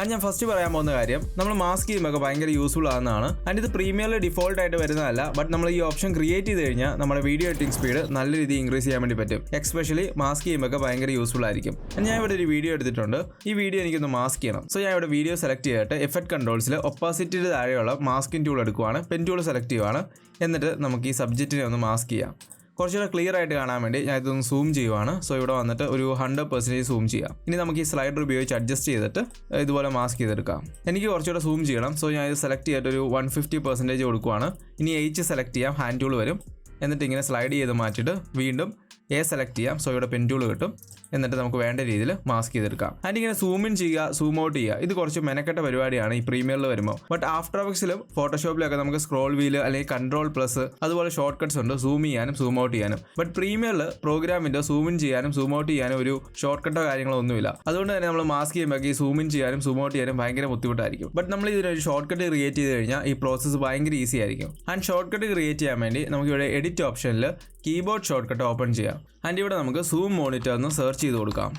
And ഞാൻ first പറയാൻ പോകുന്ന കാര്യം നമ്മൾ മാസ്ക് ചെയ്യുമ്പോൾ ഭയങ്കര യൂസ്ഫുൾ ആകുന്നതാണ്. ആൻഡ് ഇത് പ്രീമിയറിൽ ഡിഫോൾട്ട് ആയിട്ട് വരുന്നതല്ല. ബട്ട് നമ്മൾ ഈ ഓപ്ഷൻ ക്രിയേറ്റ് ചെയ്ത് കഴിഞ്ഞാൽ നമ്മുടെ വീഡിയോ എഡിറ്റിംഗ് സ്പീഡ് നല്ല രീതിയിൽ ഇൻക്രീസ് ചെയ്യാൻ വേണ്ടി പറ്റും. എസ്പെഷ്യലി മാസ്ക് ചെയ്യുമ്പോൾ ഭയങ്കര യൂസ്ഫുൾ ആയിരിക്കും. ഞാൻ ഇവിടെ ഒരു വീഡിയോ എടുത്തിട്ടുണ്ട്. ഈ വീഡിയോ എനിക്കൊന്ന് മാസ്ക് ചെയ്യണം. സോ ഞാൻ ഇവിടെ വീഡിയോ സെലക്ട് ചെയ്തിട്ട് എഫക്ട് കൺട്രോൾസിൽ ഒപ്പാസിറ്റിയുടെ താഴെയുള്ള മാസ്കിംഗ് ടൂൾ എടുക്കുവാണ്. പെൻ ടൂൾ സെലക്ട് ചെയ്യുവാണ്. എന്നിട്ട് നമുക്ക് ഈ സബ്ജക്റ്റിനെ ഒന്ന് മാസ്ക് ചെയ്യാം. കുറച്ചുകൂടെ ക്ലിയർ ആയിട്ട് കാണാൻ വേണ്ടി ഞാൻ ഇതൊന്ന് സൂം ചെയ്യുവാണ്. സോ ഇവിടെ വന്നിട്ട് ഒരു 100% സൂം ചെയ്യാം. ഇനി നമുക്ക് ഈ സ്ലൈഡർ ഉപയോഗിച്ച് അഡ്ജസ്റ്റ് ചെയ്തിട്ട് ഇതുപോലെ മാസ്ക് ചെയ്തെടുക്കാം. എനിക്ക് കുറച്ചുകൂടെ സൂം ചെയ്യണം. സോ ഞാൻ ഇത് സെലക്ട് ചെയ്തിട്ട് ഒരു 150% കൊടുക്കുവാണ്. ഇനി H സെലക്ട് ചെയ്യാം. ഹാൻഡ് ടൂൾ വരും. എന്നിട്ട് ഇങ്ങനെ സ്ലൈഡ് ചെയ്ത് മാറ്റിയിട്ട് വീണ്ടും A സെലക്ട് ചെയ്യാം. സോ ഇവിടെ പെൻ ടൂൾ കിട്ടും. എന്നിട്ട് നമുക്ക് വേണ്ട രീതിയിൽ മാസ്ക് ചെയ്തെടുക്കാം. ആൻഡ് ഇങ്ങനെ സൂം ഇൻ ചെയ്യുക, സൂം ഔട്ട് ചെയ്യുക. ഇത് കുറച്ച് മെനക്കെട്ട പരിപാടിയാണ് ഈ പ്രീമിയറിൽ വരുമ്പോൾ. ബട്ട് ആഫ്റ്റർ എഫക്ട്സിലും ഫോട്ടോഷോപ്പിലൊക്കെ നമുക്ക് സ്ക്രോൾ വീല് അല്ലെങ്കിൽ കൺട്രോൾ പ്ലസ് അതുപോലെ ഷോർട്ട് കട്ട്സ് ഉണ്ട് സൂം ചെയ്യാനും സൂം ഔട്ട് ചെയ്യാനും. ബട്ട് പ്രീമിയറിൽ പ്രോഗ്രാമിൻ്റെ സൂം ഇൻ ചെയ്യാനും സൂം ഔട്ട് ചെയ്യാനും ഒരു ഷോർട്ട് കട്ടോ കാര്യങ്ങളോ ഒന്നുമില്ല. അതുകൊണ്ട് തന്നെ നമ്മൾ മാസ്ക് ചെയ്യുമ്പോൾ ഈ സൂം ഇൻ ചെയ്യാനും സൂം ഔട്ട് ചെയ്യാനും ഭയങ്കര ബുദ്ധിമുട്ടായിരിക്കും. ബട്ട് നമ്മൾ ഇതിനൊരു ഷോർട്ട് കട്ട് ക്രിയേറ്റ് ചെയ്ത് കഴിഞ്ഞാൽ ഈ പ്രോസസ്സ് ഭയങ്കര ഈസി ആയിരിക്കും. ആൻഡ് ഷോർട്ട് കട്ട് ക്രിയേറ്റ് ചെയ്യാൻ വേണ്ടി നമുക്ക് ഇവിടെ എഡിറ്റ് ഓപ്ഷനിൽ കീബോർഡ് ഷോർട്ട് കട്ട് ഓപ്പൺ ചെയ്യാം. ആൻഡ് ഇവിടെ നമുക്ക് സൂം മോണിറ്റർ എന്ന് സെർച്ച് ചെയ്ത് കൊടുക്കാം.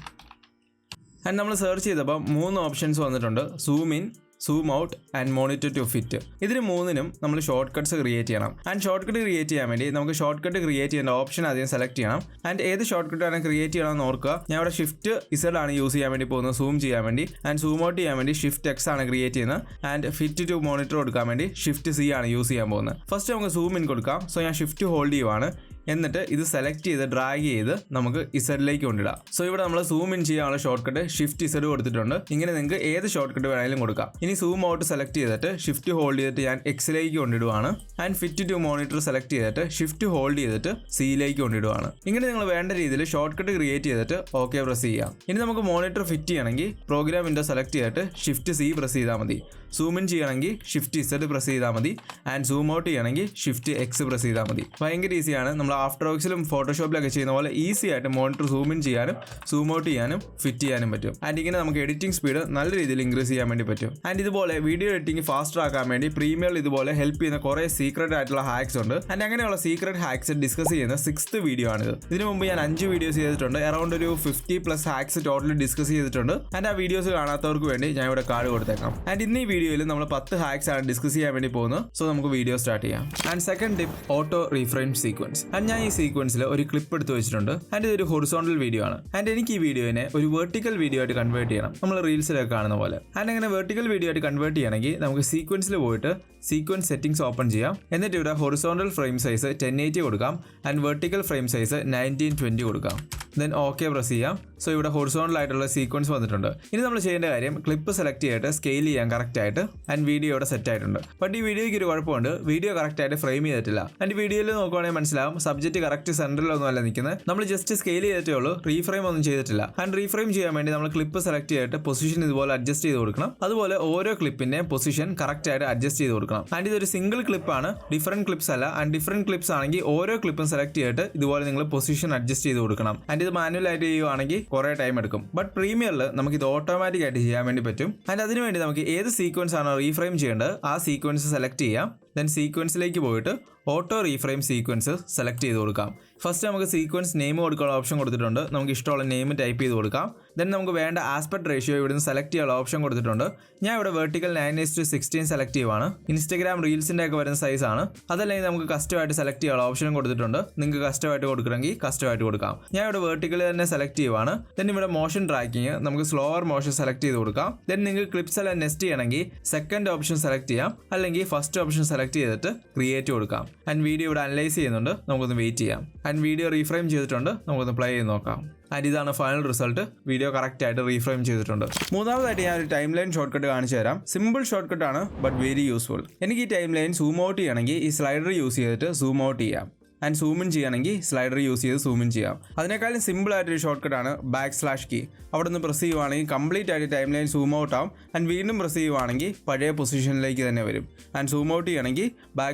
ആൻഡ് നമ്മൾ സെർച്ച് ചെയ്തപ്പോൾ 3 ഓപ്ഷൻസ് വന്നിട്ടുണ്ട്. Zoom in, zoom out and monitor to fit. ഇതിന് 3നും നമ്മൾ ഷോർട്ട് കട്ട്സ് ക്രിയേറ്റ് ചെയ്യണം. ആൻഡ് ഷോർട്ട് കട്ട് ക്രിയേറ്റ് ചെയ്യാൻ വേണ്ടി നമുക്ക് ഷോർട്ട് കട്ട് ക്രിയേറ്റ് ചെയ്യേണ്ട ഓപ്ഷൻ ആദ്യം സെലക്ട് ചെയ്യണം. ആൻഡ് ഏത് ഷോർട്ട് കട്ടാണ് ക്രിയേറ്റ് ചെയ്യണമെന്ന് ഓർക്കുക. ഞാൻ ഇവിടെ ഷിഫ്റ്റ് Z ആണ് യൂസ് ചെയ്യാൻ വേണ്ടി പോകുന്നത് സൂം ചെയ്യാൻ വേണ്ടി. ആൻഡ് സൂം ഔട്ട് ചെയ്യാൻ വേണ്ടി ഷിഫ്റ്റ് X ആണ് ക്രിയേറ്റ് ചെയ്യുന്നത്. ആൻഡ് ഫിറ്റ് ടു മോണിറ്റർ കൊടുക്കാൻ വേണ്ടി ഷിഫ്റ്റ് C ആണ് യൂസ് ചെയ്യാൻ പോകുന്നത്. ഫസ്റ്റ് നമുക്ക് സൂം ഇൻ കൊടുക്കാം. സോ ഞാൻ ഷിഫ്റ്റ് ഹോൾഡ് ചെയ്യുവാണ്. എന്നിട്ട് ഇത് സെലക്ട് ചെയ്ത് ഡ്രാഗ് ചെയ്ത് നമുക്ക് ഇസഡിലേക്ക് കൊണ്ടിടാം. സോ ഇവിടെ നമ്മൾ സൂം ഇൻ ചെയ്യാനുള്ള ഷോർട്ട് കട്ട് ഷിഫ്റ്റ് Z കൊടുത്തിട്ടുണ്ട്. ഇങ്ങനെ നിങ്ങൾക്ക് ഏത് ഷോർട്ട് കട്ട് വേണമെങ്കിലും കൊടുക്കാം. ഇനി സൂം ഔട്ട് സെലക്ട് ചെയ്തിട്ട് ഷിഫ്റ്റ് ഹോൾഡ് ചെയ്തിട്ട് ഞാൻ Xലേക്ക് കൊണ്ടിടുവാണ്. And fit to monitor select ചെയ്തിട്ട് ഷിഫ്റ്റ് ഹോൾഡ് ചെയ്തിട്ട് Cയിലേക്ക് കൊണ്ടിടുവാണ്. ഇങ്ങനെ നിങ്ങൾ വേണ്ട രീതിയിൽ ഷോർട്ട് കട്ട് ക്രിയേറ്റ് ചെയ്തിട്ട് ഓക്കെ പ്രസ് ചെയ്യാം. ഇനി നമുക്ക് മോണിറ്റർ ഫിറ്റ് ചെയ്യണമെങ്കിൽ പ്രോഗ്രാം വിൻഡോ സെലക്ട് ചെയ്തിട്ട് ഷിഫ്റ്റ് C പ്രസ് ചെയ്താൽ മതി. സൂം ഇൻ ചെയ്യണമെങ്കിൽ ഷിഫ്റ്റ് Z പ്രസ് ചെയ്താൽ മതി. ആൻഡ് സൂം ഔട്ട് ചെയ്യണമെങ്കിൽ ഷിഫ്റ്റ് X പ്രസ് ചെയ്താൽ മതി. ഭയങ്കര ഈസിയാണ്. നമ്മൾ ആഫ്റ്റർ എഫക്ട്സിലും ഫോട്ടോഷോപ്പിലൊക്കെ ചെയ്യുന്ന പോലെ ഈസി ആയിട്ട് മോണിറ്റർ സൂം ഇൻ ചെയ്യാനും സൂം ഔട്ട് ചെയ്യാനും ഫിറ്റ് ചെയ്യാനും പറ്റും. ആൻഡ് ഇങ്ങനെ നമുക്ക് എഡിറ്റിംഗ് സ്പീഡ് നല്ല രീതിയിൽ ഇൻക്രീസ് ചെയ്യാൻ വേണ്ടി പറ്റും. ആൻഡ് ഇതുപോലെ വീഡിയോ എഡിറ്റിംഗ് ഫാസ്റ്റർ ആക്കാൻ വേണ്ടി പ്രീമിയറിൽ ഇതുപോലെ ഹെൽപ്പ് ചെയ്യുന്ന കുറേ സീക്രട്ട് ആയിട്ടുള്ള ഹാക്സ് ഉണ്ട്. ആൻഡ് അങ്ങനെയുള്ള സീക്രട്ട് ഹാക്സ് ഡിസ്കസ് ചെയ്യുന്ന 6th വീഡിയോ ആണിത്. ഇതിനു മുമ്പ് ഞാൻ 5 വീഡിയോസ് ചെയ്തിട്ടുണ്ട്. അറൗണ്ട് ഒരു 50+ ഹാക്സ് ടോട്ടലി ഡിസ്കസ് ചെയ്തിട്ടുണ്ട്. ആൻഡ് ആ വീഡിയോസ് കാണാത്തവർക്ക് വേണ്ടി ഞാൻ ഇവിടെ കാർഡ് കൊടുത്തേക്കാം. ആൻഡ് ഇന്ന് ഈ വീഡിയോയിൽ നമ്മൾ 10 ഹാക്സ് ആണ് ഡിസ്കസ് ചെയ്യാൻ വേണ്ടി പോകുന്നത്. സോ നമുക്ക് വീഡിയോ സ്റ്റാർട്ട് ചെയ്യാം. And second tip, auto reframe sequence. And ഞാൻ ഈ സീക്വൻസിൽ ഒരു ക്ലിപ്പ് എടുത്ത് വെച്ചിട്ടുണ്ട്. ആൻഡ് ഇതൊരു ഹൊറിസോണ്ടൽ വീഡിയോ ആണ്. ആൻഡ് എനിക്ക് ഈ വീഡിയോനെ ഒരു വെർട്ടിക്കൽ വീഡിയോ ആയിട്ട് കൺവേർട്ട് ചെയ്യണം, നമ്മൾ റീൽസിലൊക്കെ കാണുന്ന പോലെ. ആൻഡ് അങ്ങനെ വെർട്ടിക്കൽ വീഡിയോ ആയിട്ട് കൺവേർട്ട് ചെയ്യണമെങ്കിൽ നമുക്ക് സീക്വൻസിൽ പോയിട്ട് സീക്വൻസ് സെറ്റിംഗ്സ് ഓപ്പൺ ചെയ്യാം. എന്നിട്ട് ഇവിടെ ഹൊറിസോണ്ടൽ ഫ്രെയിം സൈസ് 1080 കൊടുക്കാം. ആൻഡ് വെർട്ടിക്കൽ ഫ്രെയിം സൈസ് 1920 കൊടുക്കാം. ദെൻ ഓക്കെ പ്രസ് ചെയ്യാം. സോ ഇവിടെ ഹൊറിസോണ്ടൽ ആയിട്ടുള്ള സീക്വൻസ് വന്നിട്ടുണ്ട്. ഇനി നമ്മൾ ചെയ്യേണ്ട കാര്യം ക്ലിപ്പ് സെലക്ട് ചെയ്തിട്ട് സ്കെയിൽ ചെയ്യാൻ കറക്റ്റ് ആയിട്ട്. ആൻഡ് വീഡിയോ ഇവിടെ സെറ്റ് ആയിട്ടുണ്ട്. ബട്ട് ഈ വീഡിയോയ്ക്ക് ഒരു കുഴപ്പമുണ്ട്, വീഡിയോ കറക്റ്റ് ആയിട്ട് ഫ്രെയിം ചെയ്തിട്ടില്ല. ആൻഡ് വീഡിയോയിൽ നോക്കുവാണെങ്കിൽ മനസ്സിലാവും സബ്ജക്റ്റ് കറക്റ്റ് സെൻറ്ററിലൊന്നും അല്ല നിൽക്കുന്നത്. നമ്മൾ ജസ്റ്റ് സ്കെയിൽ ചെയ്തിട്ടേ ഉള്ളൂ, റീഫ്രെയിം ഒന്നും ചെയ്തിട്ടില്ല. ആൻഡ് റീഫ്രെയിം ചെയ്യാൻ വേണ്ടി നമ്മൾ ക്ലിപ്പ് സെലക്ട് ചെയ്തിട്ട് പൊസിഷൻ ഇതുപോലെ അഡ്ജസ്റ്റ് ചെയ്ത് കൊടുക്കണം. അതുപോലെ ഓരോ ക്ലിപ്പിന്റെ പൊസിഷൻ കറക്റ്റ് ആയിട്ട് അഡ്ജസ്റ്റ് ചെയ്ത് കൊടുക്കണം. ആൻഡ് ഇതൊരു സിംഗിൾ ക്ലിപ്പാണ്, ഡിഫറെന്റ് ക്ലിപ്സ് അല്ല. ആൻഡ് ഡിഫറെന്റ് ക്ലിപ്സ് ആണെങ്കിൽ ഓരോ ക്ലിപ്പും സെലക്ട് ചെയ്തിട്ട് ഇതുപോലെ നിങ്ങൾ പൊസിഷൻ അഡ്ജസ്റ്റ് ചെയ്ത് കൊടുക്കണം. ആൻഡ് ഇത് മാനുവൽ ആയിട്ട് ചെയ്യുവാണെങ്കിൽ കുറേ ടൈം എടുക്കും. ബട്ട് പ്രീമിയറിൽ നമുക്ക് ഇത് ഓട്ടോമാറ്റിക് ആയിട്ട് ചെയ്യാൻ വേണ്ടി പറ്റും. ആൻഡ് അതിനുവേണ്ടി നമുക്ക് ഏത് സീക്വൻസ് ആണോ റീഫ്രെയിം ചെയ്യേണ്ടത് ആ സീക്വൻസ് സെലക്ട് ചെയ്യാം. ദെൻ സീക്വൻസിലേക്ക് പോയിട്ട് ഓട്ടോ റീഫ്രെയിം സീക്വൻസ് സെലക്ട് ചെയ്ത് കൊടുക്കാം. ഫസ്റ്റ് നമുക്ക് സീക്വൻസ് നെയിം കൊടുക്കാനുള്ള ഓപ്ഷൻ കൊടുത്തിട്ടുണ്ട്. നമുക്ക് ഇഷ്ടമുള്ള നെയിം ടൈപ്പ് ചെയ്ത് കൊടുക്കാം. ദെൻ നമുക്ക് വേണ്ട ആസ്പെക്ട് റേഷ്യോ ഇവിടുന്ന് സെലക്ട് ചെയ്യാനുള്ള ഓപ്ഷൻ കൊടുത്തിട്ടുണ്ട്. ഞാൻ ഇവിടെ വെർട്ടിക്കൽ 9:16 സെലക്ട് ചെയ്യുവാണ്. ഇൻസ്റ്റഗ്രാം റീൽസിൻ്റെ ഒക്കെ വരുന്ന സൈസാണ്. അതല്ലെങ്കിൽ നമുക്ക് കസ്റ്റമായിട്ട് സെലക്ട് ചെയ്യാനുള്ള ഓപ്ഷനും കൊടുത്തിട്ടുണ്ട്. നിങ്ങൾക്ക് കസ്റ്റമായിട്ട് കൊടുക്കണമെങ്കിൽ കസ്റ്റമായിട്ട് കൊടുക്കാം. ഞാൻ ഇവിടെ വെർട്ടിക്കൽ തന്നെ സെലക്ട് ചെയ്യുവാണ്. ദെൻ ഇവിടെ മോഷൻ ട്രാക്കിങ് നമുക്ക് സ്ലോവർ മോഷൻ സെലക്ട് ചെയ്ത് കൊടുക്കാം. ദെൻ നിങ്ങൾക്ക് ക്ലിപ്സ് എല്ലാം നെസ്റ്റ് ചെയ്യണമെങ്കിൽ സെക്കൻഡ് ഓപ്ഷൻ സെലക്ട് ചെയ്യാം, അല്ലെങ്കിൽ ഫസ്റ്റ് ഓപ്ഷൻ സെലക്ട് ചെയ്തിട്ട് ക്രിയേറ്റ് കൊടുക്കാം. ആൻഡ് വീഡിയോ ഇവിടെ അനലൈസ് ചെയ്യുന്നുണ്ട്, നമുക്കൊന്ന് വെയിറ്റ് ചെയ്യാം. ആൻഡ് വീഡിയോ റീഫ്രെയിം ചെയ്തിട്ടുണ്ട്, നമുക്കൊന്ന് പ്ലേ ചെയ്ത് നോക്കാം. ആൻഡ് ഇതാണ് ഫൈനൽ റിസൾട്ട്. വീഡിയോ കറക്റ്റ് ആയിട്ട് റീഫ്രെയിം ചെയ്തിട്ടുണ്ട്. മൂന്നാമതായിട്ട് ഞാൻ ഒരു ടൈം ലൈൻ ഷോർട്ട് കട്ട് കാണിച്ചു തരാം. സിമ്പിൾ ഷോർട്ട് കട്ട് ആണ്, ബട്ട് വെരി യൂസ്ഫുൾ. എനിക്ക് ഈ ടൈം ലൈൻ സൂം ഔട്ട് ചെയ്യണമെങ്കിൽ ഈ സ്ലൈഡർ യൂസ് ചെയ്തിട്ട് സൂം ഔട്ട് ചെയ്യാം. ആൻഡ് സൂം ഇൻ ചെയ്യണമെങ്കിൽ സ്ലൈഡർ യൂസ് ചെയ്ത് സൂം ഇൻ ചെയ്യാം. അതിനേക്കാളും സിമ്പിൾ ആയിട്ടൊരു ഷോർട്ട് കട്ടാണ് /കീ. അവിടെ നിന്ന് പ്രസ് ചെയ്യുവാണെങ്കിൽ കംപ്ലീറ്റ് ആയിട്ട് ടൈം ലൈൻ സൂം ഔട്ട് ആവും. ആൻഡ് വീണ്ടും പ്രസ് ചെയ്യുവാണെങ്കിൽ പഴയ പൊസിഷനിലേക്ക് തന്നെ വരും. ആൻഡ് സൂം ഔട്ട് ചെയ്യണമെങ്കിൽ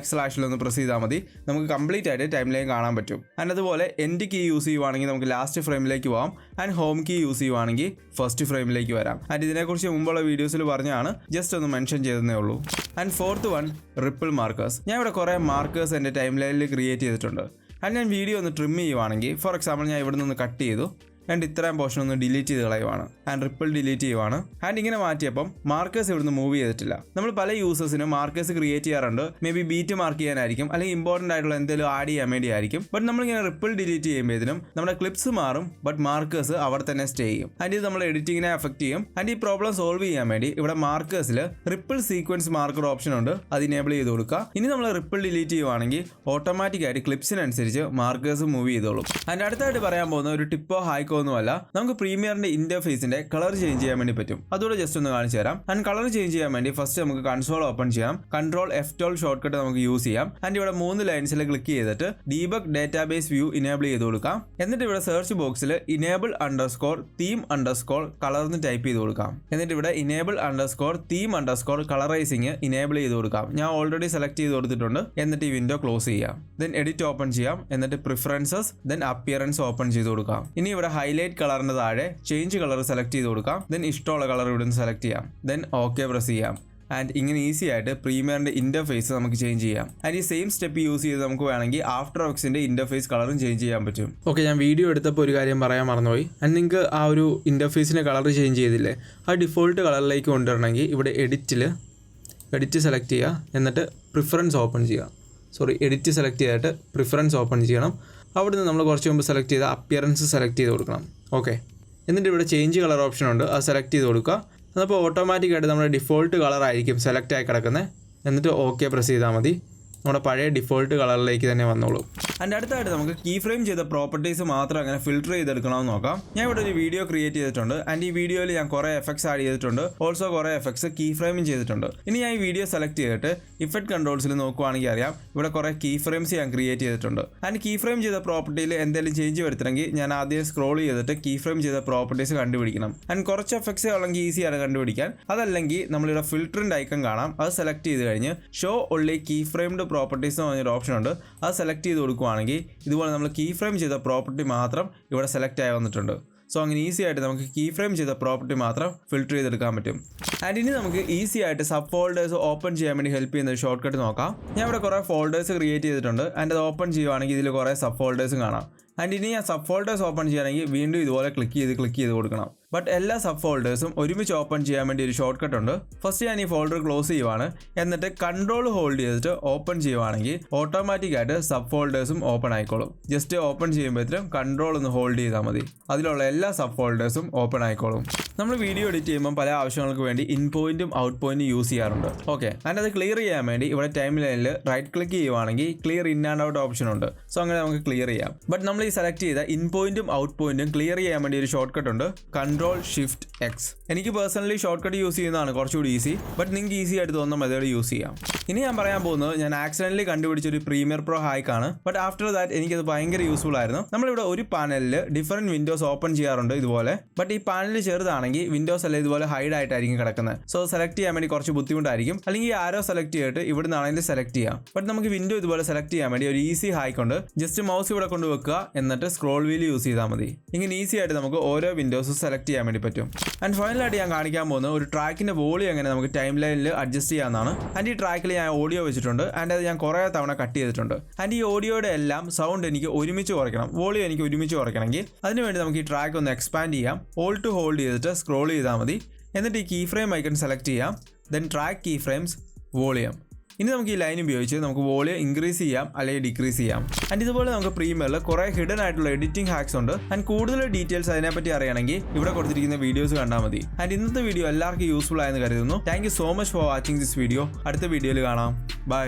/ഒന്ന് പ്രസ് ചെയ്താൽ മതി, നമുക്ക് കംപ്ലീറ്റ് ആയിട്ട് ടൈം ലൈൻ കാണാൻ പറ്റും. ആൻഡ് അതുപോലെ എൻഡ് കീ യൂസ് ചെയ്യുവാണെങ്കിൽ നമുക്ക് ലാസ്റ്റ് ഫ്രെയിമിലേക്ക് പോകാം. ആൻഡ് ഹോം കീ യൂസ് ചെയ്യുവാണെങ്കിൽ ഫസ്റ്റ് ഫ്രെയിമിലേക്ക് വരാം. ആൻഡ് ഇതിനെക്കുറിച്ച് മുമ്പുള്ള വീഡിയോസിൽ പറഞ്ഞാണ്, ജസ്റ്റ് ഒന്ന് മെൻഷൻ ചെയ്തതേ ഉള്ളൂ. And fourth one, ripple markers. ഞാൻ ഇവിടെ കുറേ മാർക്കേഴ്സ് എൻ്റെ ടൈം ലൈനിൽ ക്രിയേറ്റ് ചെയ്തിട്ടുണ്ട്. ആൻഡ് ഞാൻ വീഡിയോ ഒന്ന് ട്രിം ചെയ്യുവാണെങ്കിൽ, ഫോർ എക്സാമ്പിൾ ഞാൻ ഇവിടെ നിന്ന് കട്ട് ചെയ്തു. ആൻഡ് ഇത്രയും പോർഷൻ ഒന്ന് ഡിലീറ്റ് ചെയ്ത് കളയുവാണ് ആൻഡ് റിപ്പിൾ ഡിലീറ്റ് ചെയ്യുവാണ്. ആൻഡ് ഇങ്ങനെ മാറ്റിയപ്പം മാർക്കേഴ്സ് ഇവിടുന്ന് മൂവ് ചെയ്തിട്ടില്ല. നമ്മൾ പല യൂസേഴ്സിനും മാർക്കേഴ്സ് ക്രിയേറ്റ് ചെയ്യാറുണ്ട്. മേ ബി ബീറ്റ് മാർക്ക് ചെയ്യാനായിരിക്കും, അല്ലെങ്കിൽ ഇമ്പോർട്ടൻ്റ് ആയിട്ടുള്ള എന്തെങ്കിലും ആഡ് ചെയ്യാൻ വേണ്ടി ആയിരിക്കും. ബട്ട് നമ്മളിങ്ങനെ റിപ്പിൾ ഡിലീറ്റ് ചെയ്യുമ്പോഴത്തേനും നമ്മുടെ ക്ലിപ്സ് മാറും, ബട്ട് മാർക്കേഴ്സ് അവിടെ തന്നെ സ്റ്റേ ചെയ്യും. ആൻഡ് ഇത് നമ്മൾ എഡിറ്റിങ്ങിനെ അഫക്ട് ചെയ്യും. ആൻഡ് ഈ പ്രോബ്ലം സോൾവ് ചെയ്യാൻ വേണ്ടി ഇവിടെ മാർക്കേഴ്സിൽ റിപ്പിൾ സീക്വൻസ് മാർക്കർ ഓപ്ഷൻ ഉണ്ട്, അത് ഇനേബിൾ ചെയ്ത് കൊടുക്കുക. ഇനി നമ്മൾ റിപ്പിൾ ഡിലീറ്റ് ചെയ്യുവാണെങ്കിൽ ഓട്ടോമാറ്റിക് ആയിട്ട് ക്ലിപ്സിനനുസരിച്ച് മാർക്കേഴ്സ് മൂവ് ചെയ്തോളും. അതിന്റെ അടുത്തായിട്ട് പറയാൻ പോകുന്ന ഒരു ടിപ്പോ ഹാക്കോ ഒന്നുമല്ല, നമുക്ക് പ്രീമിയറിന്റെ ഇന്റർഫേസിന്റെ കളർ ചേഞ്ച് ചെയ്യാൻ വേണ്ടി പറ്റും. അതുകൂടെ ജസ്റ്റ് ഒന്ന് കാണിച്ചു തരാം. ആൻഡ് കളർ ചേഞ്ച് ചെയ്യാൻ വേണ്ടി ഫസ്റ്റ് നമുക്ക് കൺസോൾ ഓപ്പൺ ചെയ്യാം. കൺട്രോൾ F12 ഷോർട്ട് കട്ട് നമുക്ക് യൂസ് ചെയ്യാം. ആൻഡ് ഇവിടെ 3 ലൈൻസിൽ ക്ലിക്ക് ചെയ്തിട്ട് ഡീബഗ് ഡേറ്റാബേസ് വ്യൂ ഇനേബിൾ ചെയ്ത് കൊടുക്കാം. എന്നിട്ട് ഇവിടെ സെർച്ച് ബോക്സിൽ enable underscore theme underscore colour എന്ന് ടൈപ്പ് ചെയ്ത് കൊടുക്കാം. എന്നിട്ട് ഇവിടെ enable underscore theme underscore colourising enable ചെയ്ത് കൊടുക്കാം. ഞാൻ ഓൾറെഡി സെലക്ട് ചെയ്ത് കൊടുത്തിട്ടുണ്ട്. എന്നിട്ട് ഈ വിൻഡോ ക്ലോസ് ചെയ്യാം. ദെൻ എഡിറ്റ് ഓപ്പൺ ചെയ്യാം. എന്നിട്ട് പ്രിഫറൻസസ് ദെൻ അപ്പിയറൻസ് ഓപ്പൺ ചെയ്ത് കൊടുക്കാം. ഇനി ഇവിടെ ഹൈലൈറ്റ് കളറിന്റെ താഴെ ചേഞ്ച് കളർ സെലക്ട് ചെയ്ത് കൊടുക്കാം. ദെൻ ഇഷ്ടമുള്ള കളർ ഇവിടെ നിന്ന് സെലക്ട് ചെയ്യാം. ദെൻ ഓക്കെ പ്രസ് ചെയ്യാം. ആൻഡ് ഇങ്ങനെ ഈസി ആയിട്ട് പ്രീമിയറിന്റെ ഇന്റർഫേസ് നമുക്ക് ചേഞ്ച് ചെയ്യാം. ആൻഡ് ഈ സെയിം സ്റ്റെപ്പ് യൂസ് ചെയ്ത് നമുക്ക് വേണമെങ്കിൽ ആഫ്റ്റർ എഫക്ട്സിന്റെ ഇന്റർഫേസ് കളറും ചേഞ്ച് ചെയ്യാൻ പറ്റും. ഓക്കെ, ഞാൻ വീഡിയോ എടുത്തപ്പോൾ ഒരു കാര്യം പറയാൻ മറന്നുപോയി. ആൻഡ് നിങ്ങൾക്ക് ആ ഒരു ഇന്റർഫേസിന്റെ കളർ ചേഞ്ച് ചെയ്തില്ലേ, ആ ഡിഫോൾട്ട് കളറിലേക്ക് കൊണ്ടുവരണമെങ്കിൽ ഇവിടെ എഡിറ്റ് സെലക്ട് ചെയ്യുക. എന്നിട്ട് പ്രിഫറൻസ് ഓപ്പൺ ചെയ്യുക. എഡിറ്റ് സെലക്ട് ചെയ്തിട്ട് പ്രിഫറൻസ് ഓപ്പൺ ചെയ്യണം. അവിടെ നിന്ന് നമ്മൾ കുറച്ച് മുമ്പ് സെലക്ട് ചെയ്ത അപ്പിയറൻസ് സെലക്ട് ചെയ്ത് കൊടുക്കണം. ഓക്കെ, എന്നിട്ട് ഇവിടെ ചേഞ്ച് കളർ ഓപ്ഷൻ ഉണ്ട്, അത് സെലക്ട് ചെയ്ത് കൊടുക്കുക. അതപ്പോൾ ഓട്ടോമാറ്റിക്കായിട്ട് നമ്മുടെ ഡിഫോൾട്ട് കളർ ആയിരിക്കും സെലക്ട് ആയി കിടക്കുന്നത്. എന്നിട്ട് ഓക്കെ പ്രസ് ചെയ്താൽ മതി, നമ്മുടെ പഴയ ഡിഫോൾട്ട് കളറിലേക്ക് തന്നെ വന്നോളൂ. അതിൻ്റെ അടുത്തായിട്ട് നമുക്ക് കീ ഫ്രെയിം ചെയ്ത പ്രോപ്പർട്ടീസ് മാത്രം അങ്ങനെ ഫിൽറ്റർ ചെയ്തെടുക്കണമെന്ന് നോക്കാം. ഞാൻ ഇവിടെ ഒരു വീഡിയോ ക്രിയേറ്റ് ചെയ്തിട്ടുണ്ട്. ആൻഡ് ഈ വീഡിയോയിൽ ഞാൻ കുറേ എഫക്ട്സ് ആഡ് ചെയ്തിട്ടുണ്ട്. ഓൾസോ കുറേ എഫക്ട്സ് കീ ഫ്രെയിമിങ് ചെയ്തിട്ടുണ്ട്. ഇനി ഞാൻ ഈ വീഡിയോ സെലക്ട് ചെയ്തിട്ട് ഇഫക്റ്റ് കൺട്രോൾസിൽ നോക്കുവാണെങ്കിൽ അറിയാം ഇവിടെ കുറേ കീ ഫ്രെയിംസ് ഞാൻ ക്രിയേറ്റ് ചെയ്തിട്ടുണ്ട്. ആൻഡ് കീ ഫ്രെയിം ചെയ്ത പ്രോപ്പർട്ടിയിൽ എന്തെങ്കിലും ചേഞ്ച് വരുത്തണമെങ്കിൽ ഞാൻ ആദ്യം സ്ക്രോൾ ചെയ്തിട്ട് കീ ഫ്രെയിം ചെയ്ത പ്രോപ്പർട്ടീസ് കണ്ടുപിടിക്കണം. ആൻഡ് കുറച്ച് എഫക്ട്സ് ഉള്ളെങ്കിൽ ഈസിയാണ് കണ്ടുപിടിക്കാൻ. അതല്ലെങ്കിൽ നമ്മളിവിടെ ഫിൽറ്ററിൻ്റെ ഐക്കൺ കാണാം, അത് സെലക്ട് ചെയ്ത് കഴിഞ്ഞ് show only keyframed properties എന്ന് പറഞ്ഞൊരു ഓപ്ഷൻ ഉണ്ട്, അത് സെലക്ട് ചെയ്ത് കൊടുക്കുവാണെങ്കിൽ ഇതുപോലെ നമ്മൾ കീ ഫ്രെയിം ചെയ്ത പ്രോപ്പർട്ടി മാത്രം ഇവിടെ സെലക്ട് ആയി വന്നിട്ടുണ്ട്. സോ അങ്ങനെ ഈസി ആയിട്ട് നമുക്ക് കീ ഫ്രെയിം ചെയ്ത പ്രോപ്പർട്ടി മാത്രം ഫിൽറ്റർ ചെയ്തെടുക്കാൻ പറ്റും. ആൻഡ് ഇനി നമുക്ക് ഈസി ആയിട്ട് സബ് ഫോൾഡേഴ്സ് ഓപ്പൺ ചെയ്യാൻ വേണ്ടി ഹെൽപ്പ് ചെയ്യുന്ന ഒരു ഷോർട്ട് കട്ട് നോക്കാം. ഞാൻ ഇവിടെ കുറേ ഫോൾഡേഴ്സ് ക്രിയേറ്റ് ചെയ്തിട്ടുണ്ട്. ആൻഡ് അത് ഓപ്പൺ ചെയ്യുവാണെങ്കിൽ ഇതിൽ കുറേ സബ് ഫോൾഡേഴ്സും കാണാം. ആൻഡ് ഇനി ഞാൻ സബ് ഫോൾഡേഴ്സ് ഓപ്പൺ ചെയ്യണമെങ്കിൽ വീണ്ടും ഇതുപോലെ ക്ലിക്ക് ചെയ്ത് കൊടുക്കണം. ബട്ട് എല്ലാ സബ് ഫോൾഡേഴ്സും ഒരുമിച്ച് ഓപ്പൺ ചെയ്യാൻ വേണ്ടി ഒരു ഷോർട്ട് കട്ട് ഉണ്ട്. ഫസ്റ്റ് ഞാൻ ഈ ഫോൾഡർ ക്ലോസ് ചെയ്യുവാണ്. എന്നിട്ട് കൺട്രോൾ ഹോൾഡ് ചെയ്തിട്ട് ഓപ്പൺ ചെയ്യുവാണെങ്കിൽ ഓട്ടോമാറ്റിക്കായിട്ട് സബ് ഫോൾഡേഴ്സും ഓപ്പൺ ആയിക്കോളും. ജസ്റ്റ് ഓപ്പൺ ചെയ്യുമ്പോഴത്തേക്കും കൺട്രോൾ ഒന്ന് ഹോൾഡ് ചെയ്താൽ മതി, അതിലുള്ള എല്ലാ സബ് ഫോൾഡേഴ്സും ഓപ്പൺ ആയിക്കോളും. നമ്മൾ വീഡിയോ എഡിറ്റ് ചെയ്യുമ്പോൾ പല ആവശ്യങ്ങൾക്ക് വേണ്ടി ഇൻ പോയിന്റും ഔട്ട് പോയിന്റും യൂസ് ചെയ്യാറുണ്ട്. ഓക്കെ, ആൻഡ് അത് ക്ലിയർ ചെയ്യാൻ വേണ്ടി ഇവിടെ ടൈം ലൈനിൽ റൈറ്റ് ക്ലിക്ക് ചെയ്യുവാണെങ്കിൽ clear in and out option ഉണ്ട്. സോ അങ്ങനെ നമുക്ക് ക്ലിയർ ചെയ്യാം. ബട്ട് നമ്മൾ ഈ സെലക്ട് ചെയ്ത ഇൻ പോയിന്റും ഔട്ട് പോയിന്റും ക്ലിയർ ചെയ്യാൻ വേണ്ടി ഒരു ഷോർട്ട് കട്ട് ഉണ്ട്, Ctrl+Shift+X. എനിക്ക് പേഴ്സണലി ഷോർട്ട് കട്ട് യൂസ് ചെയ്യുന്നതാണ് കുറച്ചുകൂടി ഈസി. ബട്ട് നിങ്ങൾക്ക് ഈസി ആയിട്ട് തോന്നുന്ന മെത്തേഡ് യൂസ് ചെയ്യാം. ഇനി ഞാൻ പറയാൻ പോകുന്നത് ഞാൻ ആക്സിഡന്റലി കണ്ടുപിടിച്ച ഒരു പ്രീമിയർ പ്രോ ഹാക്കാണ്. ബട്ട് ആഫ്റ്റർ ദാറ്റ് എനിക്കത് ഭയങ്കര യൂസ്ഫുൾ ആയിരുന്നു. നമ്മളിവിടെ ഒരു പാനലിൽ ഡിഫറെന്റ് വിൻഡോസ് ഓപ്പൺ ചെയ്യാറുണ്ട് ഇതുപോലെ. ബട്ട് ഈ പാനൽ ചെറുതാണെങ്കിൽ വിൻഡോസ് എല്ലാം ഇതുപോലെ ഹൈഡ് ആയിട്ടായിരിക്കും കിടക്കുന്നത്. സോ സെലക്ട് ചെയ്യാൻ വേണ്ടി കുറച്ച് ബുദ്ധിമുട്ടായിരിക്കും. അല്ലെങ്കിൽ ആരോ സെലക്ട് ചെയ്തിട്ട് ഇവിടെ നിന്നാണെങ്കിൽ സെലക്ട് ചെയ്യാം. ബട്ട് നമുക്ക് വിൻഡോ ഇതുപോലെ സെലക്ട് ചെയ്യാൻ വേണ്ടി ഒരു ഈസി ഹാക്ക് ഉണ്ട്. ജസ്റ്റ് മൗസ് ഇവിടെ കൊണ്ട് വെക്കുക, എന്നിട്ട് സ്ക്രോൾ വീൽ യൂസ് ചെയ്താൽ മതി. ഇങ്ങനെ ഈസി ആയിട്ട് നമുക്ക് ഓരോ വിൻഡോസും സെലക്ട് ചെയ്യാൻ വേണ്ടി പറ്റും. ആൻഡ് ഫൈനലായിട്ട് ഞാൻ കാണിക്കാൻ പോകുന്ന ഒരു ട്രാക്കിന്റെ വോളിയം എങ്ങനെ നമുക്ക് ടൈം ലൈനിൽ അഡ്ജസ്റ്റ് ചെയ്യാവുന്നതാണ്. ആൻഡ് ഈ ട്രാക്കിൽ ഞാൻ ഓഡിയോ വെച്ചിട്ടുണ്ട്. ആൻഡ് അത് ഞാൻ കുറേ തവണ കട്ട് ചെയ്തിട്ടുണ്ട്. ആൻഡ് ഈ ഓഡിയോയുടെ എല്ലാം സൗണ്ട് എനിക്ക് ഒരുമിച്ച് കുറയ്ക്കണം, വോളിയം എനിക്ക് ഒരുമിച്ച് കുറയ്ക്കണമെങ്കിൽ അതിനുവേണ്ടി നമുക്ക് ഈ ട്രാക്ക് ഒന്ന് എക്സ്പാൻഡ് ചെയ്യാം. ഓൾട്ട് ഹോൾഡ് ചെയ്തിട്ട് സ്ക്രോൾ ചെയ്താൽ മതി. എന്നിട്ട് ഈ കീ ഫ്രെയിം ഐക്കൺ സെലക്ട് ചെയ്യാം. Then track keyframes volume. ഇനി നമുക്ക് ഈ ലൈൻ ഉപയോഗിച്ച് നമുക്ക് വോളിയം ഇൻക്രീസ് ചെയ്യാം അല്ലെങ്കിൽ ഡിക്രീസ് ചെയ്യാം. ആൻഡ് ഇതുപോലെ നമുക്ക് പ്രീമിയറിൽ കുറേ ഹിഡൻ ആയിട്ടുള്ള എഡിറ്റിംഗ് ഹാക്സ് ഉണ്ട്. ആൻഡ് കൂടുതൽ ഡീറ്റെയിൽസ് അതിനെപ്പറ്റി അറിയണമെങ്കിൽ ഇവിടെ കൊടുത്തിരിക്കുന്ന വീഡിയോസ് കണ്ടാൽ മതി. ആൻഡ് ഇന്നത്തെ വീഡിയോ എല്ലാവർക്കും യൂസ്ഫുൾ ആയെന്ന് കരുതുന്നു. Thank you so much for watching this video. അടുത്ത വീഡിയോയിൽ കാണാം. ബൈ.